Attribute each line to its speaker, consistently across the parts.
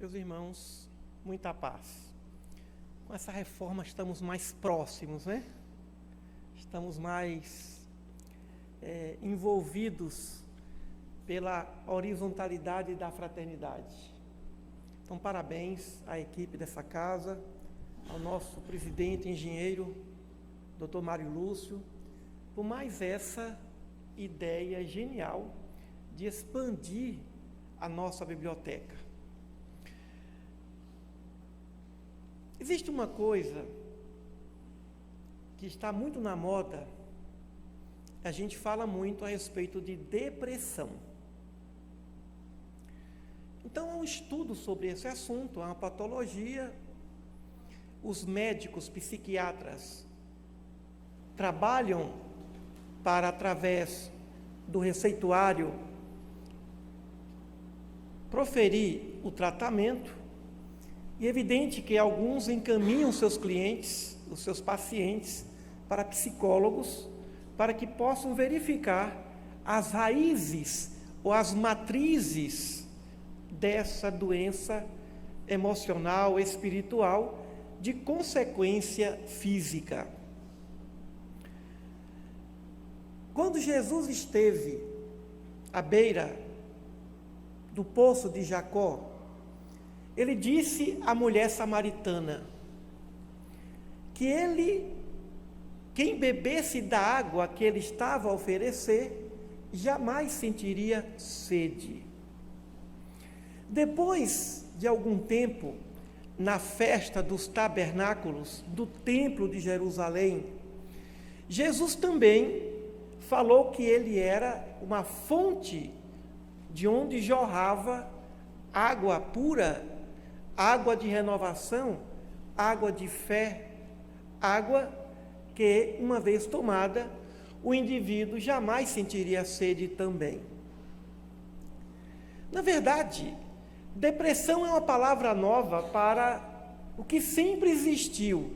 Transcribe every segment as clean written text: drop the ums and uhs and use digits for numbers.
Speaker 1: Meus irmãos, muita paz. Com essa reforma estamos mais próximos, né? Estamos mais envolvidos pela horizontalidade da fraternidade. Então, parabéns à equipe dessa casa, ao nosso presidente, engenheiro, Dr. Mário Lúcio, por mais essa ideia genial de expandir a nossa biblioteca. Existe uma coisa que está muito na moda, a gente fala muito a respeito de depressão. Então, há um estudo sobre esse assunto, há uma patologia. Os médicos, psiquiatras, trabalham para, através do receituário, proferir o tratamento. E é evidente que alguns encaminham seus clientes, os seus pacientes, para psicólogos, para que possam verificar as raízes ou as matrizes dessa doença emocional, espiritual, de consequência física. Quando Jesus esteve à beira do poço de Jacó, ele disse à mulher samaritana que quem bebesse da água que ele estava a oferecer, jamais sentiria sede. Depois de algum tempo, na festa dos tabernáculos do templo de Jerusalém, Jesus também falou que ele era uma fonte de onde jorrava água pura, água de renovação, água de fé, água que, uma vez tomada, o indivíduo jamais sentiria sede também. Na verdade, depressão é uma palavra nova para o que sempre existiu: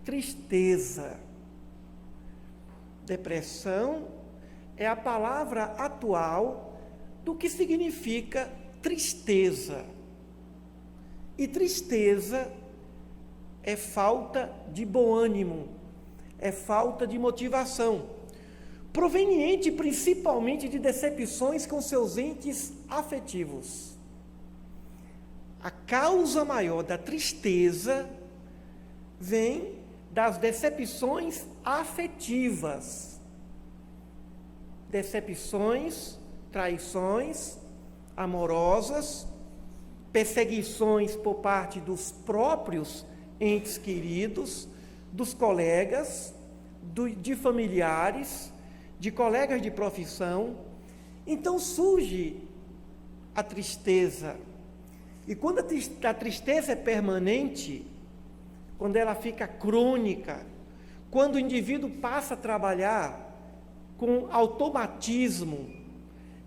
Speaker 1: tristeza. Depressão é a palavra atual do que significa tristeza. E tristeza é falta de bom ânimo, é falta de motivação, proveniente principalmente de decepções com seus entes afetivos. A causa maior da tristeza vem das decepções afetivas. Decepções, traições amorosas, perseguições por parte dos próprios entes queridos, dos colegas, de familiares, de colegas de profissão. Então surge a tristeza. E quando a tristeza é permanente, quando ela fica crônica, quando o indivíduo passa a trabalhar com automatismo,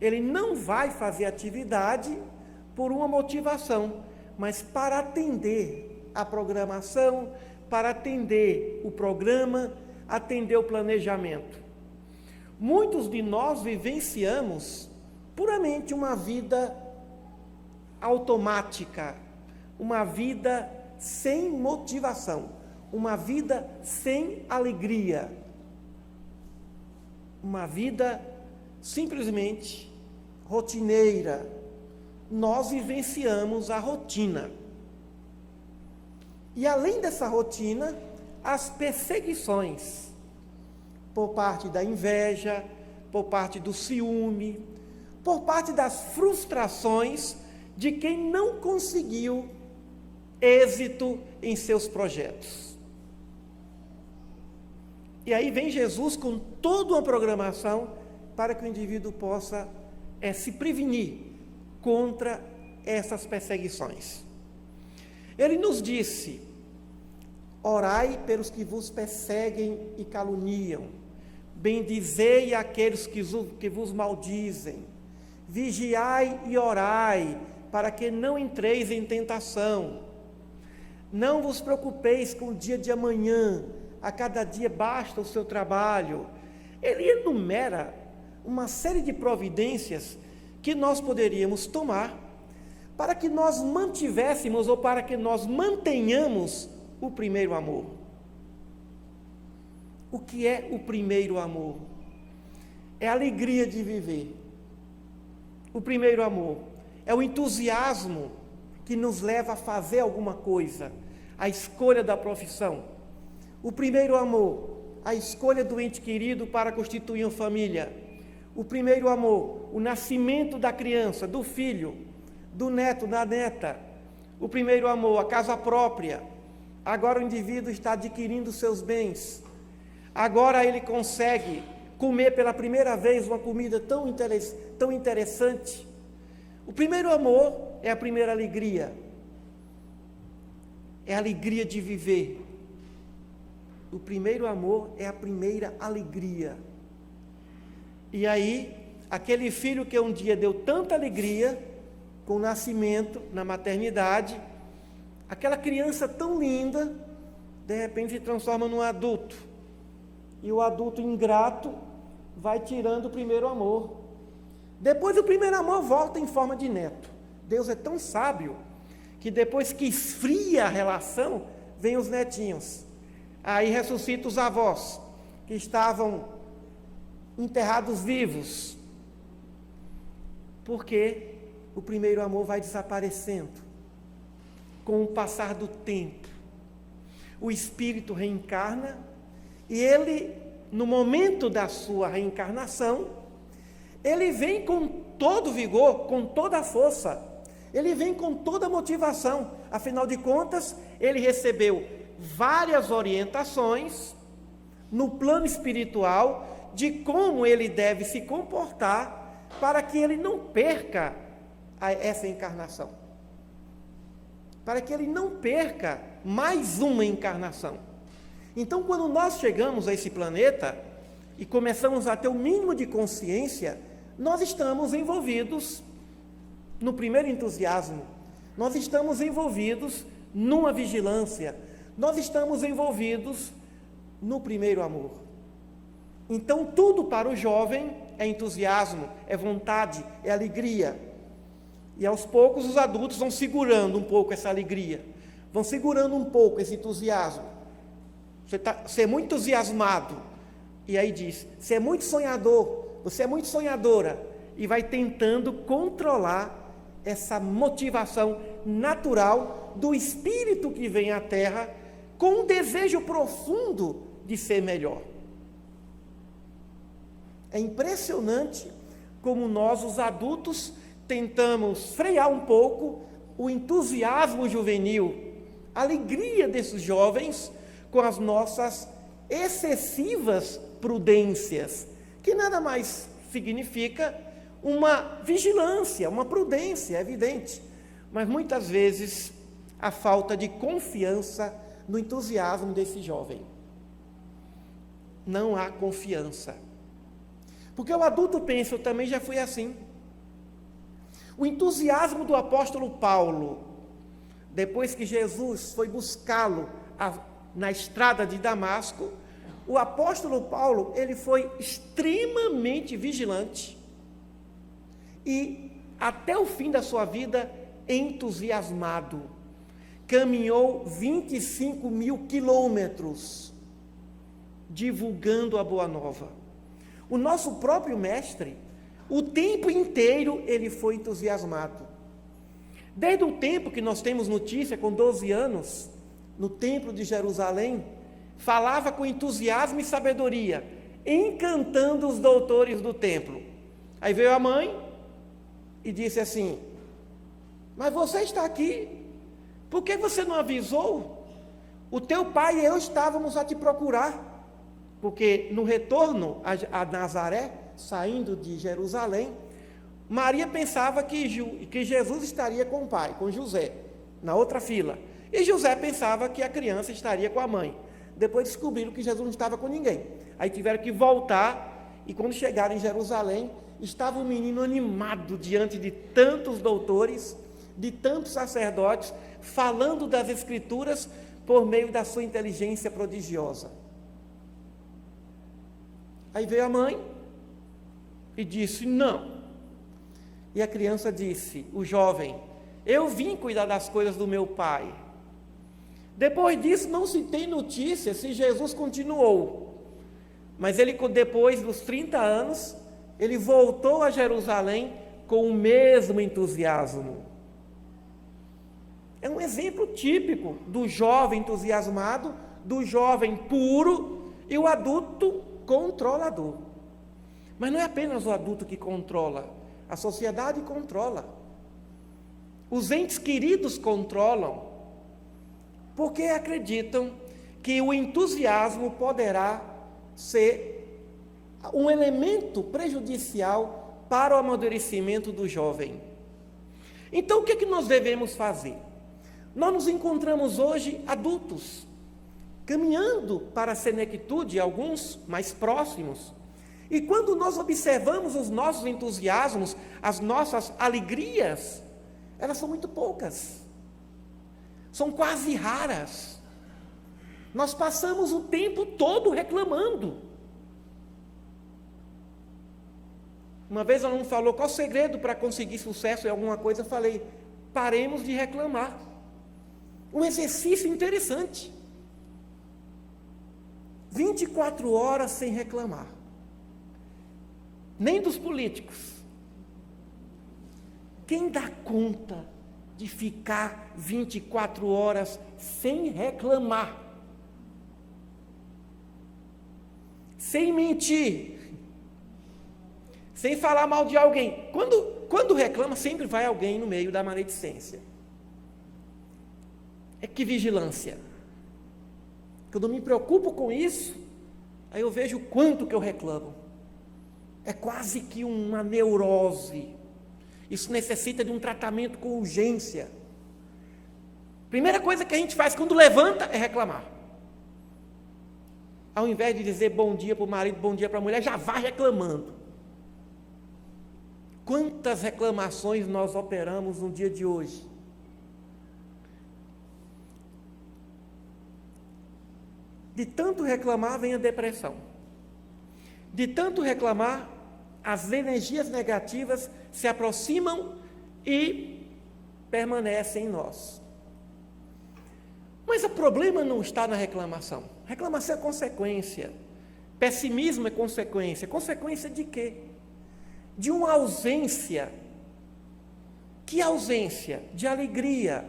Speaker 1: ele não vai fazer atividade por uma motivação, mas para atender a programação, para atender o programa, atender o planejamento. Muitos de nós vivenciamos puramente uma vida automática, uma vida sem motivação, uma vida sem alegria, uma vida simplesmente rotineira. Nós vivenciamos a rotina. E além dessa rotina, as perseguições por parte da inveja, por parte do ciúme, por parte das frustrações de quem não conseguiu êxito em seus projetos. E aí vem Jesus com toda uma programação para que o indivíduo possa se prevenir contra essas perseguições. Ele nos disse: orai pelos que vos perseguem e caluniam, bendizei aqueles que vos maldizem, vigiai e orai, para que não entreis em tentação. Não vos preocupeis com o dia de amanhã, a cada dia basta o seu trabalho. Ele enumera uma série de providências que nós poderíamos tomar para que nós mantivéssemos ou para que nós mantenhamos o primeiro amor. O que é o primeiro amor? É a alegria de viver. O primeiro amor é o entusiasmo que nos leva a fazer alguma coisa, a escolha da profissão. O primeiro amor, a escolha do ente querido para constituir uma família. O primeiro amor, o nascimento da criança, do filho, do neto, da neta. O primeiro amor, a casa própria. Agora o indivíduo está adquirindo seus bens. Agora ele consegue comer pela primeira vez uma comida tão interessante. O primeiro amor é a primeira alegria. É a alegria de viver. O primeiro amor é a primeira alegria. E aí, aquele filho que um dia deu tanta alegria, com o nascimento, na maternidade, aquela criança tão linda, de repente se transforma num adulto. E o adulto ingrato vai tirando o primeiro amor. Depois o primeiro amor volta em forma de neto. Deus é tão sábio, que depois que esfria a relação, vem os netinhos. Aí ressuscita os avós, que estavam enterrados vivos. Porque o primeiro amor vai desaparecendo. Com o passar do tempo, o espírito reencarna, e ele, no momento da sua reencarnação, ele vem com todo vigor, com toda a força, ele vem com toda a motivação. Afinal de contas, ele recebeu várias orientações no plano espiritual de como ele deve se comportar para que ele não perca essa encarnação, para que ele não perca mais uma encarnação. Então, quando nós chegamos a esse planeta e começamos a ter o mínimo de consciência, nós estamos envolvidos no primeiro entusiasmo, nós estamos envolvidos numa vigilância, nós estamos envolvidos no primeiro amor. Então, tudo para o jovem é entusiasmo, é vontade, é alegria. E aos poucos os adultos vão segurando um pouco essa alegria, vão segurando um pouco esse entusiasmo. Você é muito entusiasmado, e aí diz, você é muito sonhador, você é muito sonhadora, e vai tentando controlar essa motivação natural do espírito que vem à Terra com um desejo profundo de ser melhor. É impressionante como nós, os adultos, tentamos frear um pouco o entusiasmo juvenil, a alegria desses jovens com as nossas excessivas prudências, que nada mais significa uma vigilância, uma prudência, é evidente, mas muitas vezes a falta de confiança no entusiasmo desse jovem. Não há confiança. Porque o adulto pensa, eu também já fui assim. O entusiasmo do apóstolo Paulo, depois que Jesus foi buscá-lo na estrada de Damasco, o apóstolo Paulo, ele foi extremamente vigilante e, até o fim da sua vida, entusiasmado. Caminhou 25 mil quilômetros divulgando a boa nova. O nosso próprio mestre, o tempo inteiro ele foi entusiasmado. Desde o tempo que nós temos notícia, com 12 anos, no templo de Jerusalém, falava com entusiasmo e sabedoria, encantando os doutores do templo. Aí veio a mãe e disse assim, mas você está aqui, por que você não avisou? O teu pai e eu estávamos a te procurar, porque no retorno a Nazaré, saindo de Jerusalém, Maria pensava que Jesus estaria com o pai, com José, na outra fila. E José pensava que a criança estaria com a mãe. Depois descobriram que Jesus não estava com ninguém. Aí tiveram que voltar, e quando chegaram em Jerusalém, estava o menino animado diante de tantos doutores, de tantos sacerdotes, falando das Escrituras por meio da sua inteligência prodigiosa. Aí veio a mãe e disse, não. E a criança disse, o jovem, eu vim cuidar das coisas do meu pai. Depois disso, não se tem notícia se Jesus continuou. Mas ele, depois dos 30 anos, ele voltou a Jerusalém com o mesmo entusiasmo. É um exemplo típico do jovem entusiasmado, do jovem puro e o adulto controlador. Mas não é apenas o adulto que controla, a sociedade controla. Os entes queridos controlam, porque acreditam que o entusiasmo poderá ser um elemento prejudicial para o amadurecimento do jovem. Então, o que é que nós devemos fazer? Nós nos encontramos hoje adultos, caminhando para a senectude, alguns mais próximos, e quando nós observamos os nossos entusiasmos, as nossas alegrias, elas são muito poucas, são quase raras. Nós passamos o tempo todo reclamando. Uma vez um aluno falou: qual o segredo para conseguir sucesso em alguma coisa? Eu falei: paremos de reclamar. Um exercício interessante. 24 horas sem reclamar. Nem dos políticos. Quem dá conta de ficar 24 horas sem reclamar? Sem mentir? Sem falar mal de alguém? Quando reclama, sempre vai alguém no meio da maledicência. É que vigilância. Quando eu me preocupo com isso, aí eu vejo o quanto que eu reclamo. É quase que uma neurose. Isso necessita de um tratamento com urgência. Primeira coisa que a gente faz quando levanta é reclamar. Ao invés de dizer bom dia para o marido, bom dia para a mulher, já vai reclamando. Quantas reclamações nós operamos no dia de hoje? De tanto reclamar vem a depressão. De tanto reclamar, as energias negativas se aproximam e permanecem em nós. Mas o problema não está na reclamação. Reclamação é consequência. Pessimismo é consequência. Consequência de quê? De uma ausência. Que ausência? De alegria.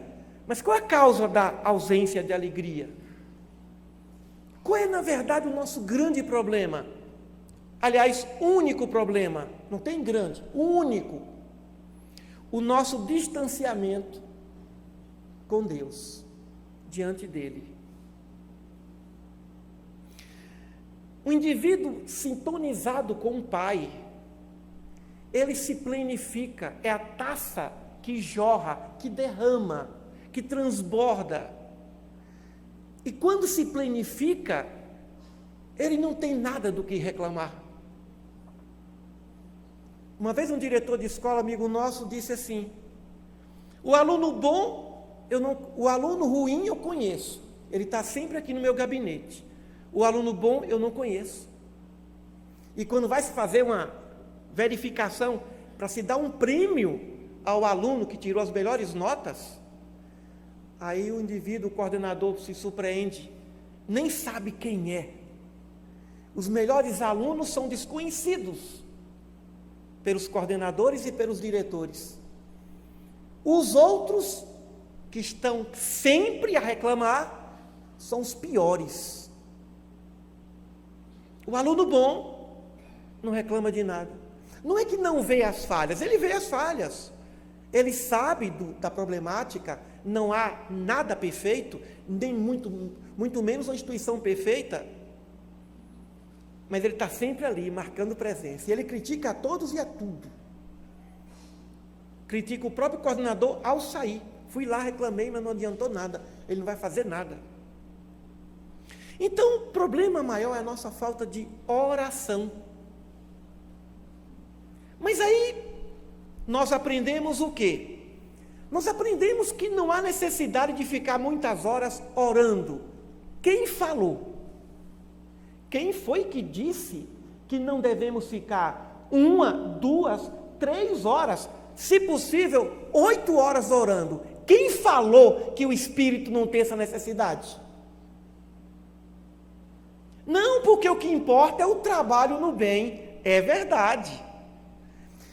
Speaker 1: Mas qual é a causa da ausência de alegria? Qual é, na verdade, o nosso grande problema? Aliás, único problema, não tem grande, único. O nosso distanciamento com Deus, diante dele. O indivíduo sintonizado com o Pai, ele se plenifica, é a taça que jorra, que derrama, que transborda. E quando se plenifica, ele não tem nada do que reclamar. Uma vez um diretor de escola, amigo nosso, disse assim: o aluno bom, o aluno ruim eu conheço, ele está sempre aqui no meu gabinete. O aluno bom eu não conheço. E quando vai se fazer uma verificação para se dar um prêmio ao aluno que tirou as melhores notas, aí o indivíduo, o coordenador, se surpreende, nem sabe quem é. Os melhores alunos são desconhecidos pelos coordenadores e pelos diretores. Os outros, que estão sempre a reclamar, são os piores. O aluno bom não reclama de nada. Não é que não vê as falhas, ele vê as falhas. Ele sabe da problemática, não há nada perfeito, nem muito menos uma instituição perfeita, mas ele está sempre ali, marcando presença. E ele critica a todos e a tudo. Critica o próprio coordenador ao sair. Fui lá, reclamei, mas não adiantou nada. Ele não vai fazer nada. Então, o problema maior é a nossa falta de oração. Mas aí, nós aprendemos o quê? Nós aprendemos que não há necessidade de ficar muitas horas orando. Quem falou? Quem foi que disse que não devemos ficar 1, 2, 3 horas se possível, 8 horas orando. Quem falou que o espírito não tem essa necessidade? Não, porque o que importa é o trabalho no bem. É verdade.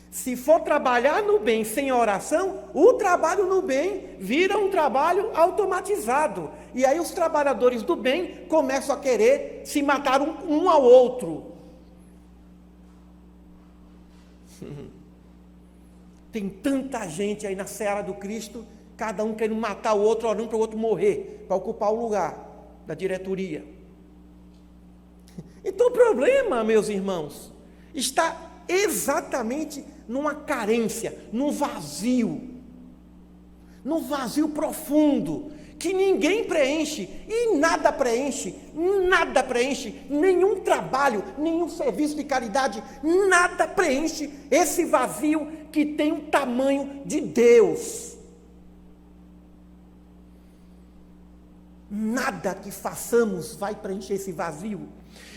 Speaker 1: Se for trabalhar no bem sem oração, o trabalho no bem vira um trabalho automatizado. E aí os trabalhadores do bem começam a querer se matar um ao outro. Tem tanta gente aí na seara do Cristo, cada um querendo matar o outro, orando para o outro morrer, para ocupar o lugar da diretoria. Então o problema, meus irmãos, está exatamente numa carência, num vazio profundo, que ninguém preenche, e nada preenche, nenhum trabalho, nenhum serviço de caridade, nada preenche esse vazio que tem o tamanho de Deus. Nada que façamos vai preencher esse vazio,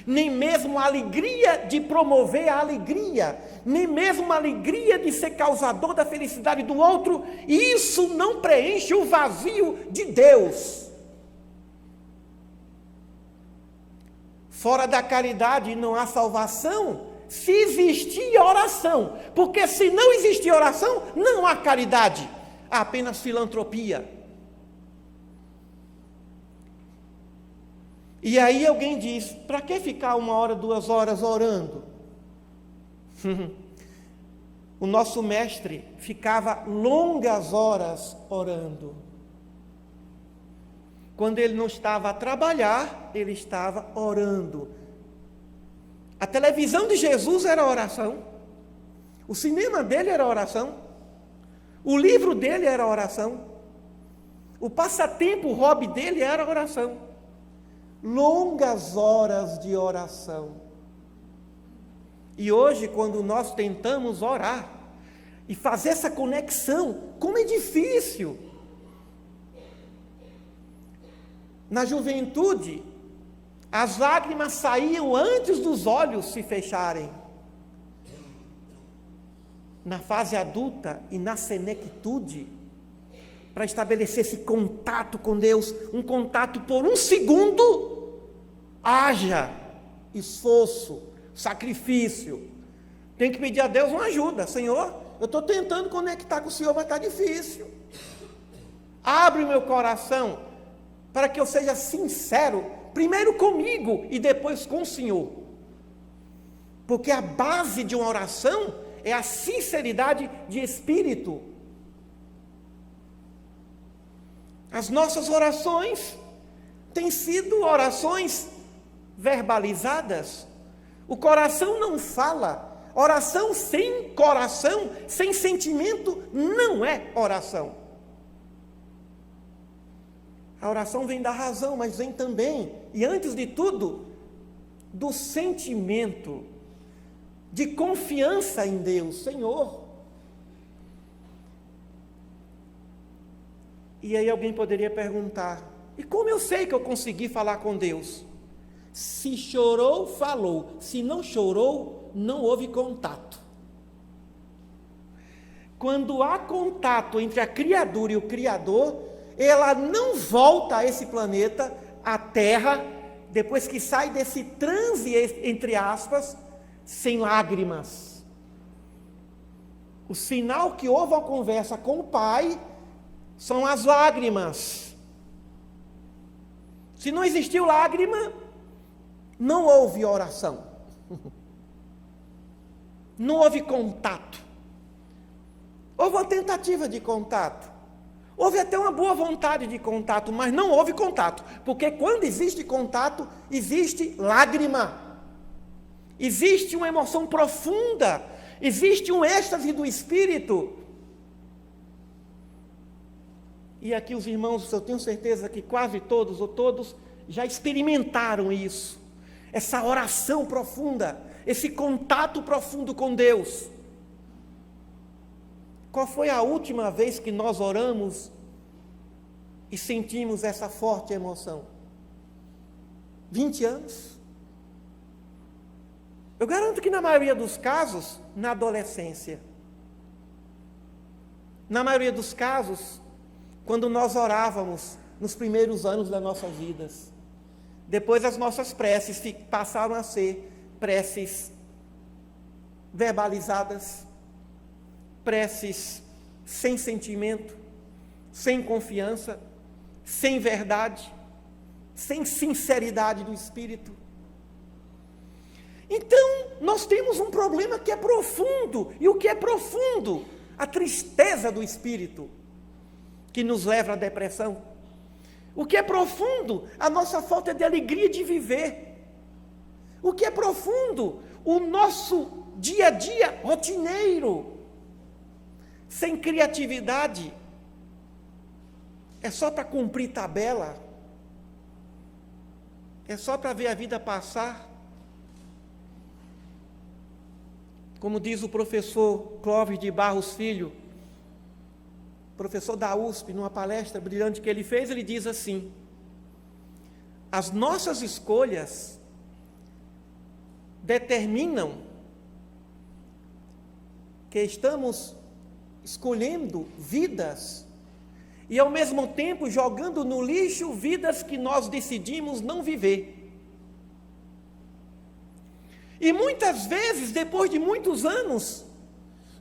Speaker 1: nem mesmo a alegria de promover a alegria, nem mesmo a alegria de ser causador da felicidade do outro, isso não preenche o vazio de Deus. Fora da caridade não há salvação, se existir oração, porque se não existir oração, não há caridade, há apenas filantropia. E aí alguém diz, para que ficar 1 hora, 2 horas orando? O nosso mestre ficava longas horas orando. Quando ele não estava a trabalhar, ele estava orando. A televisão de Jesus era oração. O cinema dele era oração. O livro dele era oração. O passatempo, o hobby dele era oração. Longas horas de oração. E hoje, quando nós tentamos orar e fazer essa conexão, como é difícil. Na juventude, as lágrimas saíam antes dos olhos se fecharem. Na fase adulta e na senectude, para estabelecer esse contato com Deus, um contato por 1 segundo, haja esforço, sacrifício. Tem que pedir a Deus uma ajuda. Senhor, eu estou tentando conectar com o Senhor, mas está difícil. Abre o meu coração, para que eu seja sincero, primeiro comigo e depois com o Senhor. Porque a base de uma oração é a sinceridade de espírito. As nossas orações têm sido orações verbalizadas. O coração não fala. Oração sem coração, sem sentimento, não é oração. A oração vem da razão, mas vem também, e antes de tudo, do sentimento, de confiança em Deus. Senhor, e aí alguém poderia perguntar, e como eu sei que eu consegui falar com Deus? Se chorou, falou. Se não chorou, não houve contato. Quando há contato entre a criatura e o Criador, ela não volta a esse planeta, a Terra, depois que sai desse transe, entre aspas, sem lágrimas. O sinal que houve uma conversa com o Pai são as lágrimas. Se não existiu lágrima, não houve oração. Não houve contato. Houve uma tentativa de contato. Houve até uma boa vontade de contato, mas não houve contato. Porque quando existe contato, existe lágrima. Existe uma emoção profunda. Existe um êxtase do espírito. E aqui os irmãos, eu tenho certeza que quase todos ou todos já experimentaram isso. Essa oração profunda, esse contato profundo com Deus. Qual foi a última vez que nós oramos e sentimos essa forte emoção? 20 anos? Eu garanto que na maioria dos casos, na adolescência. Na maioria dos casos, quando nós orávamos nos primeiros anos das nossas vidas, depois as nossas preces passaram a ser preces verbalizadas, preces sem sentimento, sem confiança, sem verdade, sem sinceridade do espírito. Então, nós temos um problema que é profundo, e o que é profundo? A tristeza do espírito, que nos leva à depressão. O que é profundo? A nossa falta de alegria de viver. O que é profundo? O nosso dia a dia rotineiro, sem criatividade. É só para cumprir tabela. É só para ver a vida passar. Como diz o professor Clóvis de Barros Filho, professor da USP, numa palestra brilhante que ele fez, ele diz assim: as nossas escolhas determinam que estamos escolhendo vidas e, ao mesmo tempo, jogando no lixo vidas que nós decidimos não viver. E muitas vezes, depois de muitos anos,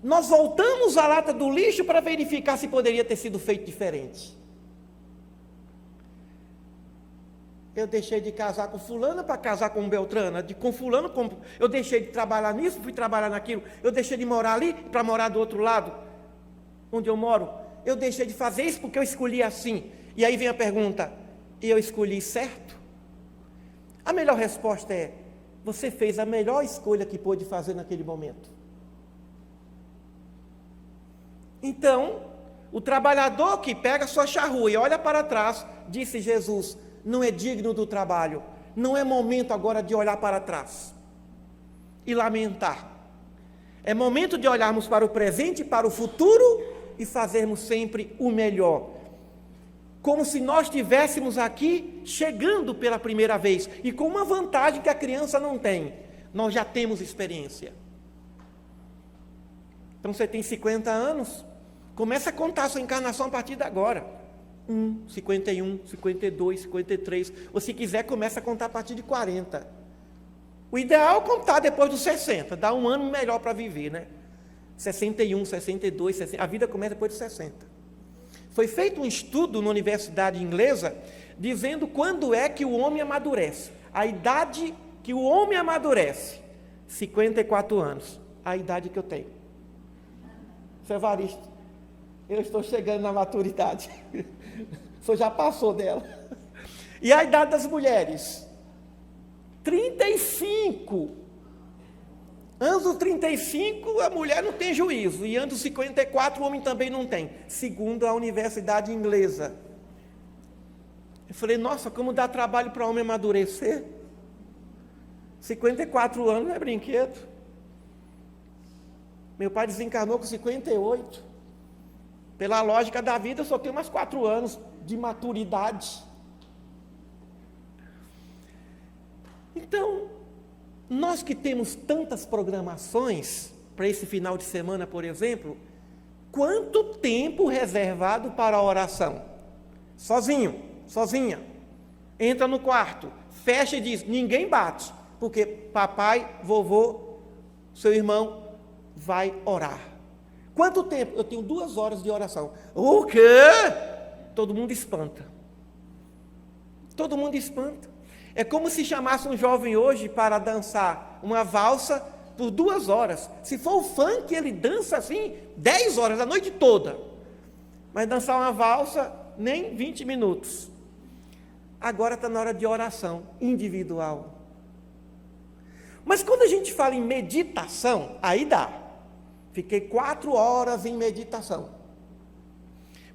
Speaker 1: nós voltamos à lata do lixo para verificar se poderia ter sido feito diferente. Eu deixei de casar com fulana para casar com Beltrana, com fulano, eu deixei de trabalhar nisso, fui trabalhar naquilo, eu deixei de morar ali para morar do outro lado, onde eu moro, eu deixei de fazer isso porque eu escolhi assim. E aí vem a pergunta: e eu escolhi certo? A melhor resposta é: você fez a melhor escolha que pôde fazer naquele momento. Então, o trabalhador que pega sua charrua e olha para trás, disse Jesus, não é digno do trabalho, não é momento agora de olhar para trás e lamentar. É momento de olharmos para o presente e para o futuro e fazermos sempre o melhor. Como se nós estivéssemos aqui chegando pela primeira vez e com uma vantagem que a criança não tem: nós já temos experiência. Então você tem 50 anos, começa a contar a sua encarnação a partir de agora. 51, 52, 53, ou se quiser começa a contar a partir de 40. O ideal é contar depois dos 60, dá um ano melhor para viver, né? 61, 62, 60, a vida começa depois dos 60. Foi feito um estudo na universidade inglesa, dizendo quando é que o homem amadurece. A idade que o homem amadurece, 54 anos, a idade que eu tenho. Seu Evaristo, eu estou chegando na maturidade, o senhor já passou dela. E a idade das mulheres, 35. Antes dos 35, a mulher não tem juízo, e antes dos 54, o homem também não tem, segundo a universidade inglesa. Eu falei, nossa, como dá trabalho para o homem amadurecer? 54 anos não é brinquedo. Meu pai desencarnou com 58. Pela lógica da vida, eu só tenho mais 4 anos de maturidade. Então, nós que temos tantas programações, para esse final de semana, por exemplo, quanto tempo reservado para a oração? Sozinho, sozinha. Entra no quarto, fecha e diz, ninguém bate, porque papai, vovô, seu irmão vai orar. Quanto tempo? Eu tenho 2 horas de oração. O quê? Todo mundo espanta. Todo mundo espanta. É como se chamasse um jovem hoje para dançar uma valsa por 2 horas. Se for o funk, ele dança assim 10 horas, a noite toda. Mas dançar uma valsa, nem 20 minutos. Agora está na hora de oração individual. Mas quando a gente fala em meditação, aí dá. Fiquei 4 horas em meditação.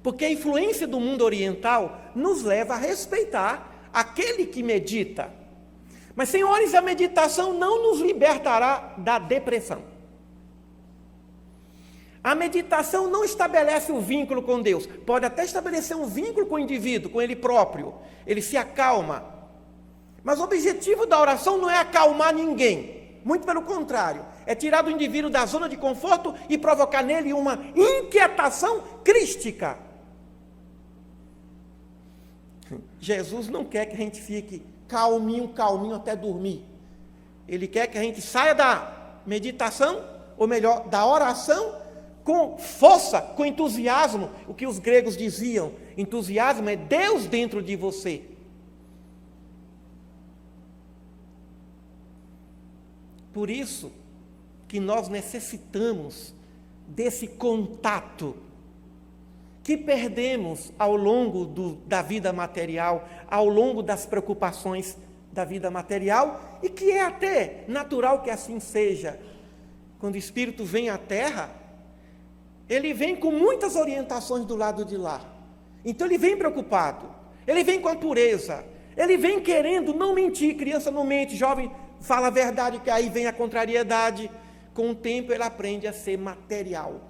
Speaker 1: Porque a influência do mundo oriental nos leva a respeitar aquele que medita. Mas, senhores, a meditação não nos libertará da depressão. A meditação não estabelece o vínculo com Deus. Pode até estabelecer um vínculo com o indivíduo, com ele próprio. Ele se acalma. Mas o objetivo da oração não é acalmar ninguém. Muito pelo contrário. é tirar do indivíduo da zona de conforto e provocar nele uma inquietação crística. Jesus não quer que a gente fique calminho até dormir. Ele quer que a gente saia da meditação, ou melhor, da oração, com força, com entusiasmo. O que os gregos diziam, entusiasmo é Deus dentro de você. Por isso que nós necessitamos desse contato que perdemos ao longo da vida material, ao longo das preocupações da vida material, e que é até natural que assim seja. Quando o Espírito vem à Terra, ele vem com muitas orientações do lado de lá. Então ele vem preocupado, ele vem com a pureza, ele vem querendo não mentir. Criança não mente, jovem fala a verdade, que aí vem a contrariedade. Com o tempo ele aprende a ser material.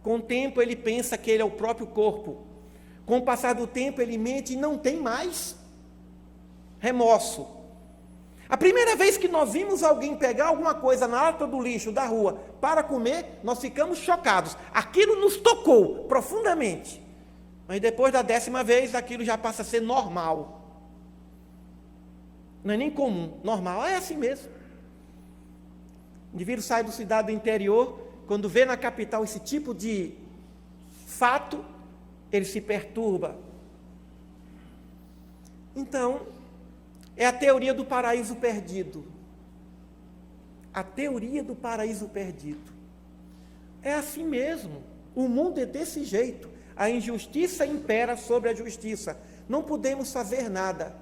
Speaker 1: Com o tempo ele pensa que ele é o próprio corpo. Com o passar do tempo ele mente e não tem mais remorso. A primeira vez que nós vimos alguém pegar alguma coisa na lata do lixo da rua para comer, nós ficamos chocados. Aquilo nos tocou profundamente. Mas depois da 10ª vez, aquilo já passa a ser normal. Não é nem comum, normal, é assim mesmo. O indivíduo sai da cidade do interior, quando vê na capital esse tipo de fato, ele se perturba. Então, é a teoria do paraíso perdido. A teoria do paraíso perdido. É assim mesmo. O mundo é desse jeito. A injustiça impera sobre a justiça. Não podemos fazer nada.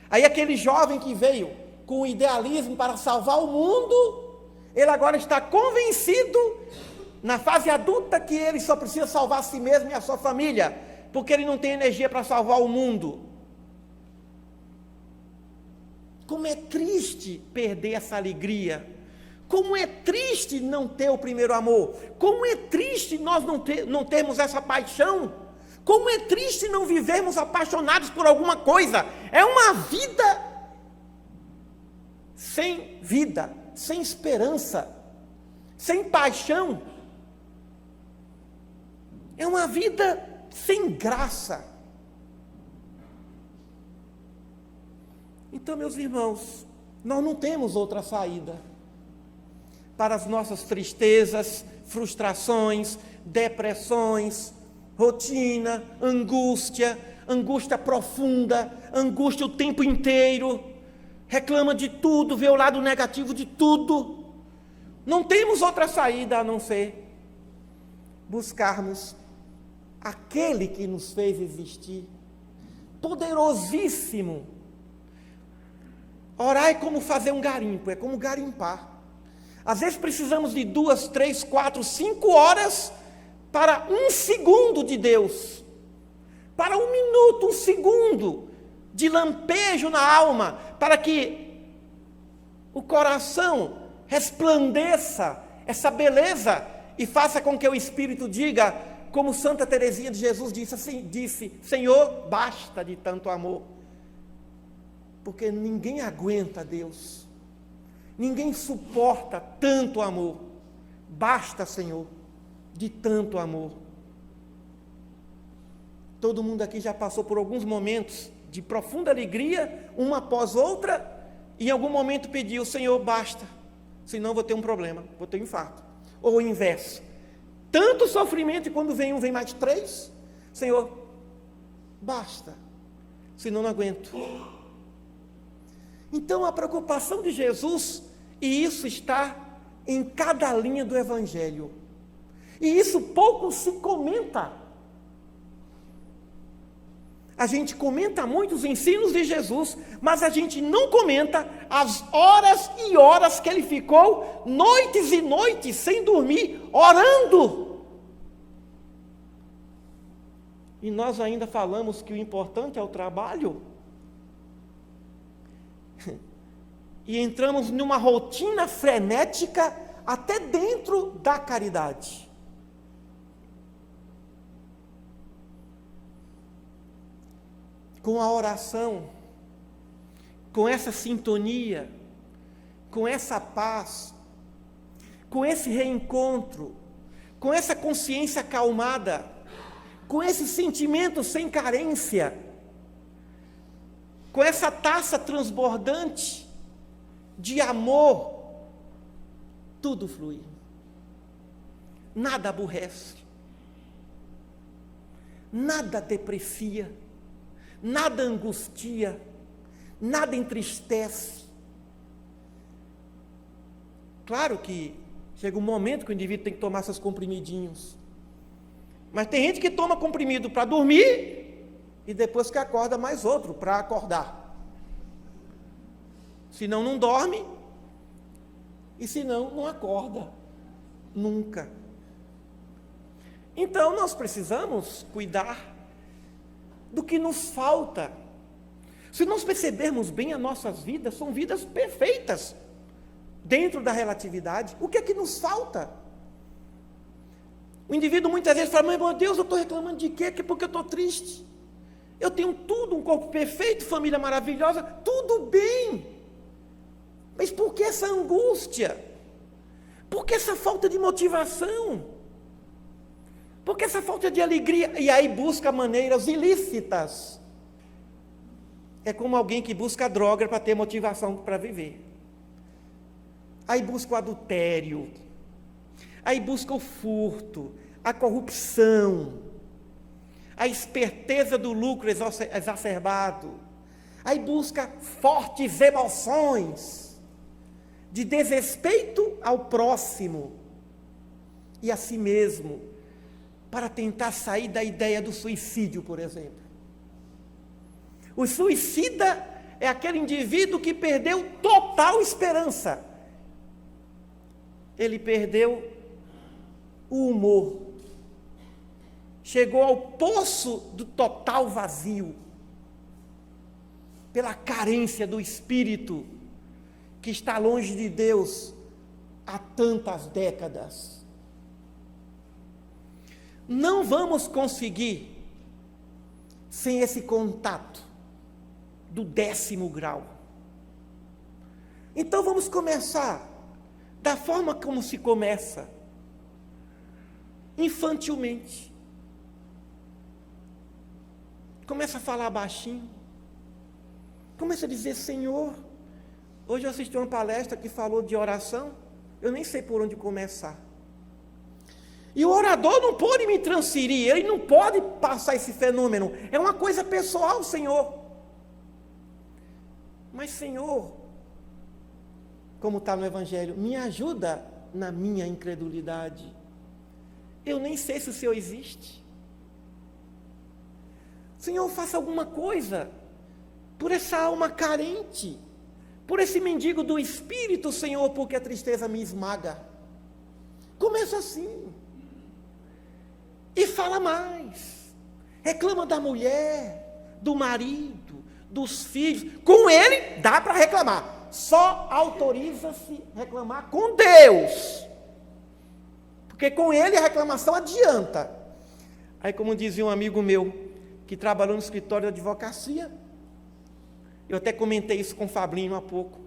Speaker 1: Aí aquele jovem que veio com o idealismo para salvar o mundo, ele agora está convencido, na fase adulta, que ele só precisa salvar a si mesmo e a sua família, porque ele não tem energia para salvar o mundo. Como é triste perder essa alegria. Como é triste não ter o primeiro amor. Como é triste nós não termos essa paixão. Como é triste não vivermos apaixonados por alguma coisa. É uma vida, sem esperança, sem paixão. É uma vida sem graça. Então, meus irmãos, nós não temos outra saída para as nossas tristezas, frustrações, depressões, rotina, angústia profunda, angústia o tempo inteiro, reclama de tudo, vê o lado negativo de tudo. Não temos outra saída a não ser buscarmos aquele que nos fez existir, poderosíssimo. Orar é como fazer um garimpo, é como garimpar. Às vezes precisamos de 2, 3, 4, 5 horas para 1 segundo de Deus, para 1 minuto, 1 segundo de lampejo na alma, para que o coração resplandeça essa beleza e faça com que o Espírito diga, como Santa Teresinha de Jesus disse, Senhor, basta de tanto amor. Porque ninguém aguenta Deus, ninguém suporta tanto amor. Basta, Senhor, de tanto amor. Todo mundo aqui já passou por alguns momentos de profunda alegria, uma após outra, e em algum momento pediu, Senhor, basta, senão vou ter um problema, vou ter um infarto. Ou o inverso, tanto sofrimento e quando vem um, vem mais 3, Senhor, basta, senão não aguento. Então a preocupação de Jesus, e isso está em cada linha do Evangelho, e isso pouco se comenta. A gente comenta muito os ensinos de Jesus, mas a gente não comenta as horas e horas que ele ficou, noites e noites, sem dormir, orando. E nós ainda falamos que o importante é o trabalho. E entramos numa rotina frenética até dentro da caridade. Com a oração, com essa sintonia, com essa paz, com esse reencontro, com essa consciência acalmada, com esse sentimento sem carência, com essa taça transbordante de amor, tudo flui. Nada aborrece, nada deprecia, nada angustia, nada entristece. Claro que chega um momento que o indivíduo tem que tomar seus comprimidinhos. Mas tem gente que toma comprimido para dormir e depois que acorda mais outro para acordar. Senão não dorme e senão não acorda nunca. Então nós precisamos cuidar do que nos falta. Se nós percebermos bem, as nossas vidas são vidas perfeitas dentro da relatividade. O que é que nos falta? O indivíduo muitas vezes fala: mas meu Deus, eu estou reclamando de quê? Que porque eu estou triste. Eu tenho tudo, um corpo perfeito, família maravilhosa, tudo bem. Mas por que essa angústia? Por que essa falta de motivação? Por que essa falta de alegria? E aí busca maneiras ilícitas. É como alguém que busca droga para ter motivação para viver. Aí busca o adultério. Aí busca o furto, a corrupção, a esperteza do lucro exacerbado. Aí busca fortes emoções de desrespeito ao próximo e a si mesmo, para tentar sair da ideia do suicídio, por exemplo. O suicida é aquele indivíduo que perdeu total esperança. Ele perdeu o humor. Chegou ao poço do total vazio, pela carência do espírito, que está longe de Deus há tantas décadas. Não vamos conseguir sem esse contato do 10º grau. Então vamos começar da forma como se começa, infantilmente. Começa a falar baixinho. Começa a dizer: Senhor, hoje eu assisti uma palestra que falou de oração, eu nem sei por onde começar. E o orador não pode me transferir, ele não pode passar esse fenômeno, é uma coisa pessoal, Senhor. Mas, Senhor, como está no Evangelho, me ajuda na minha incredulidade. Eu nem sei se o Senhor existe. Senhor, faça alguma coisa por essa alma carente, por esse mendigo do espírito, Senhor, porque a tristeza me esmaga. Começa assim. E fala mais. Reclama da mulher, do marido, dos filhos. Com ele dá para reclamar. Só autoriza-se reclamar com Deus. Porque com ele a reclamação adianta. Aí, como dizia um amigo meu, que trabalhou no escritório de advocacia, eu até comentei isso com o Fabrinho há pouco,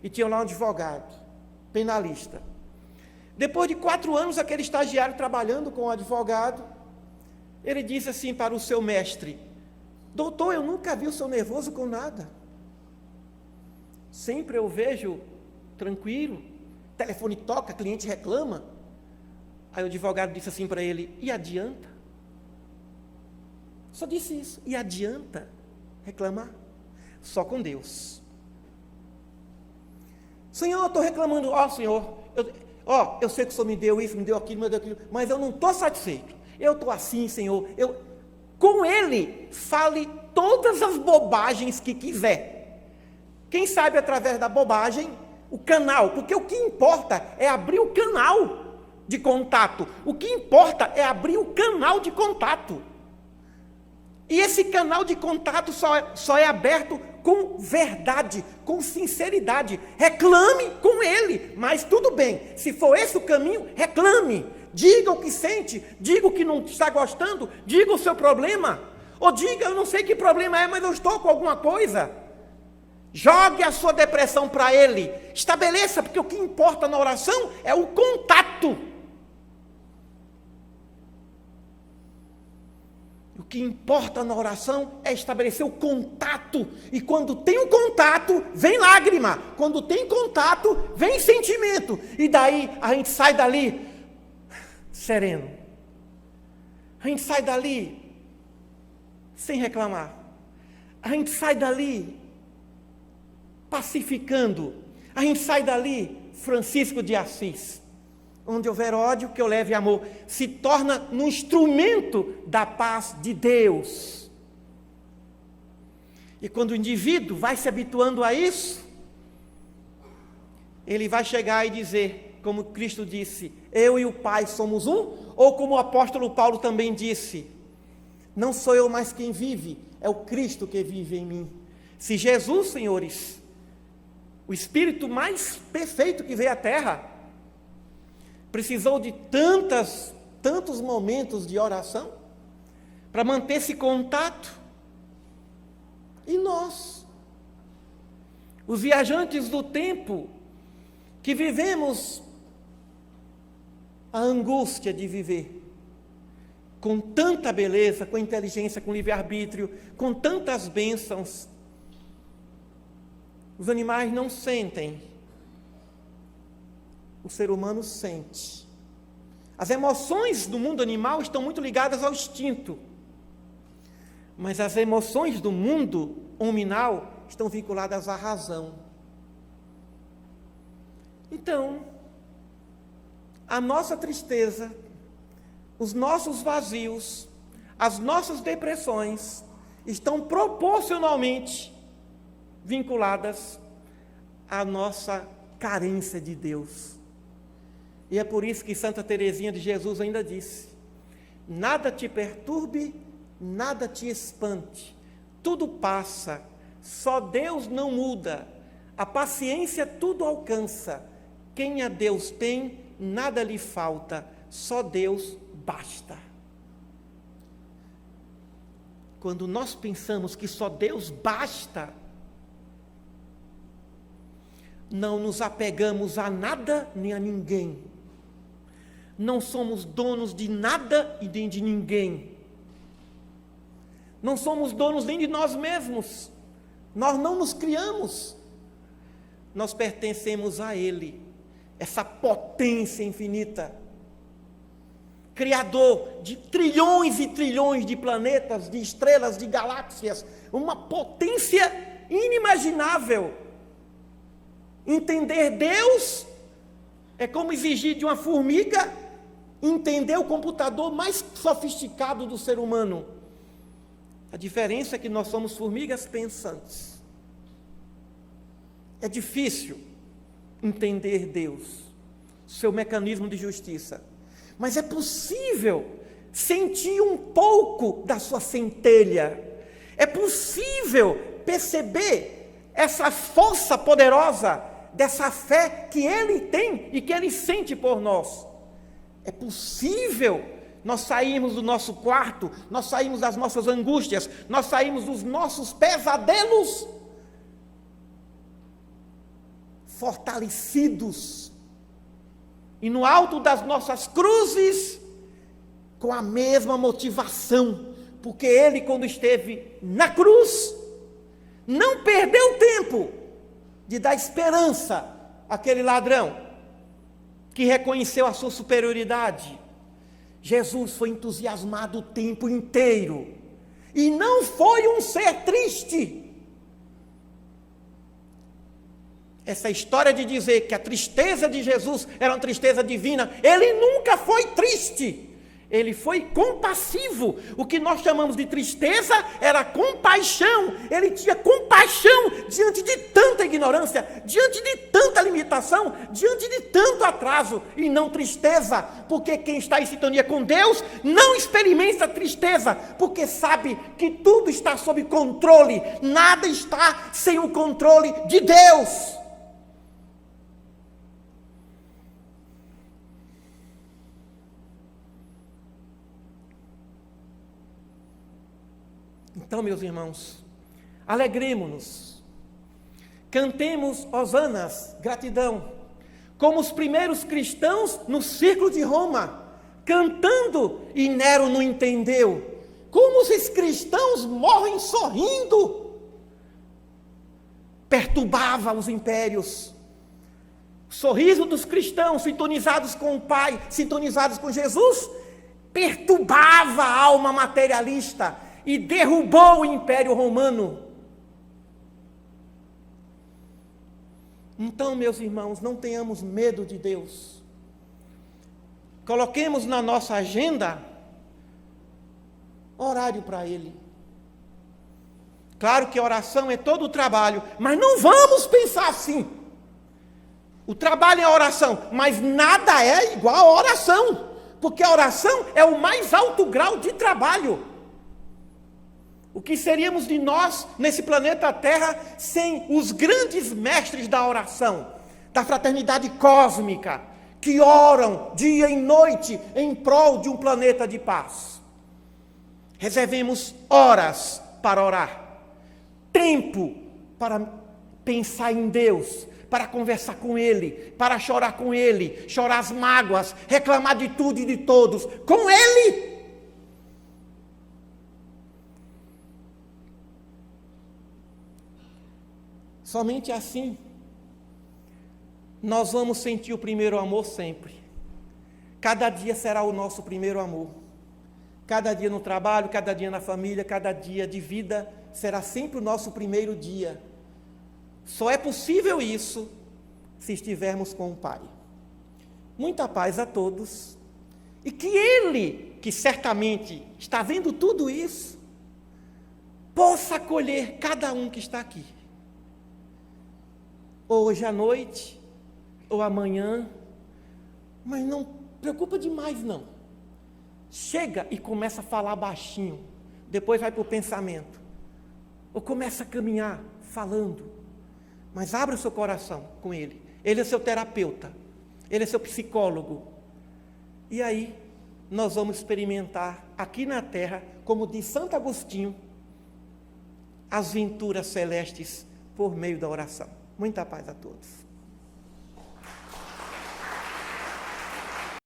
Speaker 1: e tinha lá um advogado, penalista. Depois de 4 anos, aquele estagiário trabalhando com o advogado, ele disse assim para o seu mestre: doutor, eu nunca vi o senhor nervoso com nada. Sempre eu vejo tranquilo, telefone toca, cliente reclama. Aí o advogado disse assim para ele: e adianta? Só disse isso. E adianta reclamar? Só com Deus. Senhor, eu estou reclamando. Senhor, eu sei que o Senhor me deu isso, me deu aquilo, mas eu não estou satisfeito. Eu estou assim, Senhor. Com Ele, fale todas as bobagens que quiser. Quem sabe através da bobagem, o canal, porque o que importa é abrir o canal de contato. O que importa é abrir o canal de contato. E esse canal de contato só é aberto com verdade, com sinceridade. Reclame com ele, mas tudo bem. Se for esse o caminho, reclame. Diga o que sente, diga o que não está gostando, diga o seu problema. Ou diga: eu não sei que problema é, mas eu estou com alguma coisa. Jogue a sua depressão para Ele. Estabeleça, porque o que importa na oração é o contato. O que importa na oração é estabelecer o contato. E quando tem o contato, vem lágrima. Quando tem contato, vem sentimento. E daí a gente sai dali sereno. A gente sai dali sem reclamar. A gente sai dali pacificando. A gente sai dali Francisco de Assis. Onde houver ódio, que eu leve amor. Se torna um instrumento da paz de Deus. E quando o indivíduo vai se habituando a isso, ele vai chegar e dizer, como Cristo disse, eu e o Pai somos um, ou como o apóstolo Paulo também disse, não sou eu mais quem vive, é o Cristo que vive em mim. Se Jesus, senhores, o Espírito mais perfeito que veio à Terra, precisou de tantos momentos de oração para manter esse contato, e nós, os viajantes do tempo, que vivemos a angústia de viver com tanta beleza, com inteligência, com livre-arbítrio, com tantas bênçãos. Os animais não sentem, o ser humano sente. As emoções do mundo animal estão muito ligadas ao instinto, mas as emoções do mundo hominal estão vinculadas à razão. Então, a nossa tristeza, os nossos vazios, as nossas depressões estão proporcionalmente vinculadas à nossa carência de Deus. E é por isso que Santa Teresinha de Jesus ainda disse: nada te perturbe, nada te espante, tudo passa, só Deus não muda, a paciência tudo alcança, quem a Deus tem, nada lhe falta, só Deus basta. Quando nós pensamos que só Deus basta, não nos apegamos a nada nem a ninguém. Não somos donos de nada e nem de ninguém. Não somos donos nem de nós mesmos. Nós não nos criamos. Nós pertencemos a Ele, essa potência infinita, Criador de trilhões e trilhões de planetas, de estrelas, de galáxias, uma potência inimaginável. Entender Deus é como exigir de uma formiga entender o computador mais sofisticado do ser humano. A diferença é que nós somos formigas pensantes. É difícil entender Deus, seu mecanismo de justiça, mas é possível sentir um pouco da sua centelha, é possível perceber essa força poderosa dessa fé que Ele tem e que Ele sente por nós. É possível nós sairmos do nosso quarto, nós sairmos das nossas angústias, nós sairmos dos nossos pesadelos, fortalecidos, e no alto das nossas cruzes, com a mesma motivação, porque Ele, quando esteve na cruz, não perdeu tempo de dar esperança àquele ladrão que reconheceu a sua superioridade. Jesus foi entusiasmado o tempo inteiro, e não foi um ser triste. Essa história de dizer que a tristeza de Jesus era uma tristeza divina, Ele nunca foi triste. Ele foi compassivo. O que nós chamamos de tristeza era compaixão. Ele tinha compaixão diante de tanta ignorância, diante de tanta limitação, diante de tanto atraso, e não tristeza, porque quem está em sintonia com Deus não experimenta tristeza, porque sabe que tudo está sob controle, nada está sem o controle de Deus. Então, meus irmãos, alegremo-nos, Cantemos hosanas, gratidão, como os primeiros cristãos no círculo de Roma, cantando e Nero não entendeu. Como esses cristãos morrem sorrindo. Perturbava os impérios. O sorriso dos cristãos sintonizados com o Pai, sintonizados com Jesus, perturbava a alma materialista e derrubou o Império Romano. Então, meus irmãos, não tenhamos medo de Deus. Coloquemos na nossa agenda horário para Ele. Claro que oração é todo o trabalho, mas não vamos pensar assim. O trabalho é a oração, mas nada é igual a oração, porque a oração é o mais alto grau de trabalho. O que seríamos de nós nesse planeta Terra sem os grandes mestres da oração, da fraternidade cósmica, que oram dia e noite em prol de um planeta de paz? Reservemos horas para orar, tempo para pensar em Deus, para conversar com Ele, para chorar com Ele, chorar as mágoas, reclamar de tudo e de todos, com Ele. Somente assim, nós vamos sentir o primeiro amor sempre. Cada dia será o nosso primeiro amor. Cada dia no trabalho, cada dia na família, cada dia de vida, será sempre o nosso primeiro dia. Só é possível isso se estivermos com o Pai. Muita paz a todos. E que Ele, que certamente está vendo tudo isso, possa acolher cada um que está aqui. Hoje à noite, ou amanhã, mas não preocupa demais não. Chega e começa a falar baixinho, depois vai para o pensamento, ou começa a caminhar falando, mas abra o seu coração com Ele. Ele é seu terapeuta, Ele é seu psicólogo, e aí nós vamos experimentar aqui na terra, como diz Santo Agostinho, as venturas celestes por meio da oração. Muita paz a todos.